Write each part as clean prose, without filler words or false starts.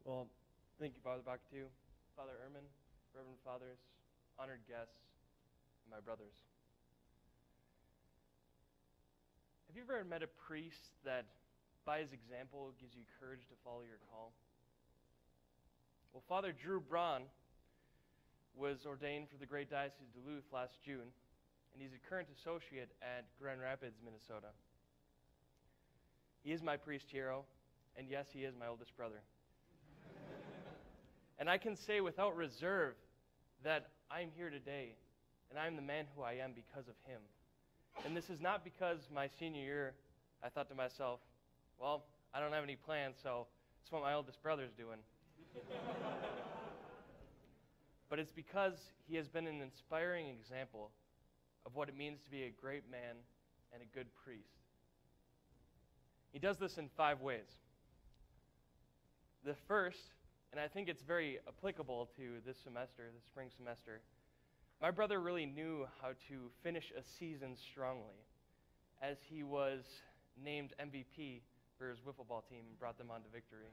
Well, thank you, Father Bakatu, Father Ehrman, Reverend Fathers, honored guests, and my brothers. Have you ever met a priest that, by his example, gives you courage to follow your call? Well, Father Beau Braun was ordained for the great Diocese of Duluth last June, and he's a current associate at Grand Rapids, Minnesota. He is my priest hero, and yes, he is my oldest brother. And I can say without reserve that I'm here today, and I'm the man who I am because of him. And this is not because my senior year I thought to myself, well, I don't have any plans, so it's what my oldest brother's doing. But it's because he has been an inspiring example of what it means to be a great man and a good priest. He does this in 5 ways. The first, and I think it's very applicable to this semester, the spring semester, my brother really knew how to finish a season strongly, as he was named MVP for his wiffle ball team and brought them on to victory.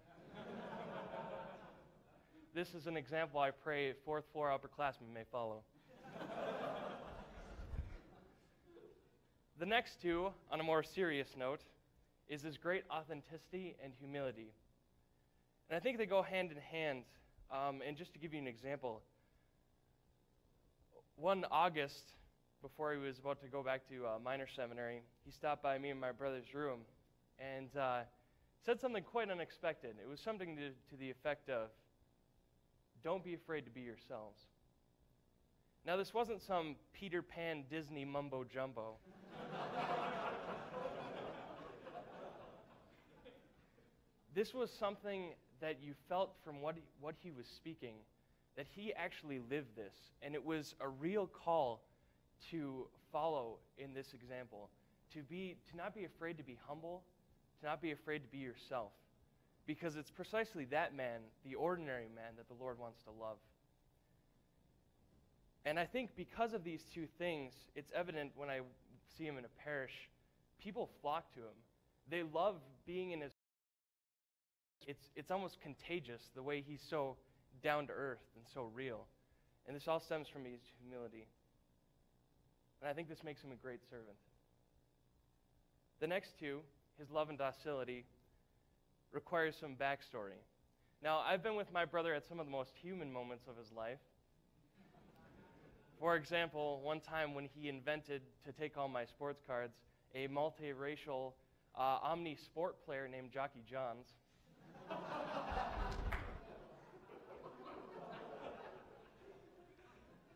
This is an example I pray 4th floor upperclassmen may follow. The next 2, on a more serious note, is his great authenticity and humility. And I think they go hand in hand. And just to give you an example, one August, before he was about to go back to minor seminary, he stopped by me in my brother's room and said something quite unexpected. It was something to the effect of, "Don't be afraid to be yourselves." Now, this wasn't some Peter Pan Disney mumbo jumbo. This was something that you felt from what he was speaking, that he actually lived this, and it was a real call to follow in this example, to not be afraid to be humble, to not be afraid to be yourself, because it's precisely that man, the ordinary man, that the Lord wants to love. And I think because of these 2 things, it's evident when I see him in a parish, people flock to him. They love being in his. It's almost contagious, the way he's so down to earth and so real. And this all stems from his humility. And I think this makes him a great servant. The next 2, his love and docility, requires some backstory. Now, I've been with my brother at some of the most human moments of his life. For example, one time when he invented, to take all my sports cards, a multiracial omni-sport player named Jockey Johns.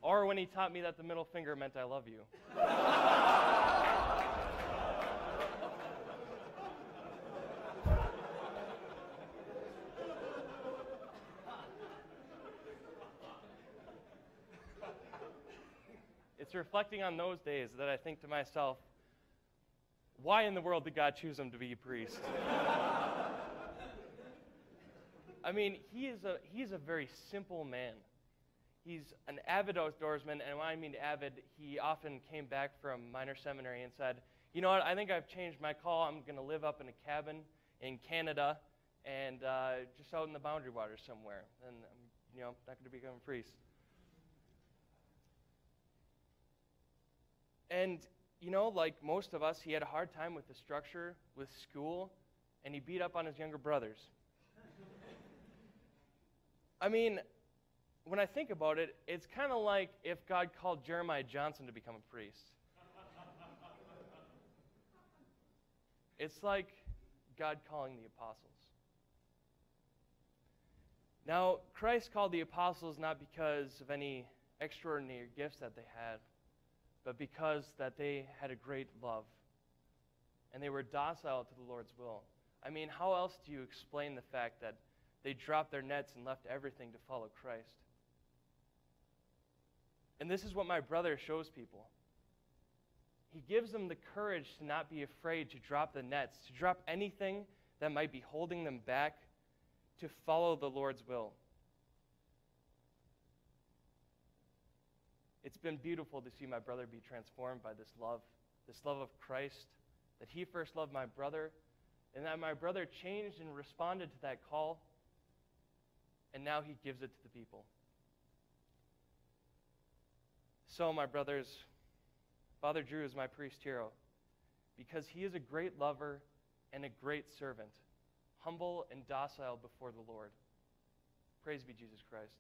Or when he taught me that the middle finger meant I love you. It's reflecting on those days that I think to myself, why in the world did God choose him to be a priest? I mean, he's a very simple man. He's an avid outdoorsman, and when I mean avid, he often came back from minor seminary and said, you know what, I think I've changed my call. I'm going to live up in a cabin in Canada and just out in the Boundary Waters somewhere. And I'm not going to become a priest. And, like most of us, he had a hard time with the structure, with school, and he beat up on his younger brothers. I mean, when I think about it, it's kind of like if God called Jeremiah Johnson to become a priest. It's like God calling the apostles. Now, Christ called the apostles not because of any extraordinary gifts that they had, but because that they had a great love, and they were docile to the Lord's will. I mean, how else do you explain the fact that they dropped their nets and left everything to follow Christ? And this is what my brother shows people. He gives them the courage to not be afraid to drop the nets, to drop anything that might be holding them back, to follow the Lord's will. It's been beautiful to see my brother be transformed by this love of Christ, that he first loved my brother, and that my brother changed and responded to that call, and now he gives it to the people. So, my brothers, Father Drew is my priest hero because he is a great lover and a great servant, humble and docile before the Lord. Praise be Jesus Christ.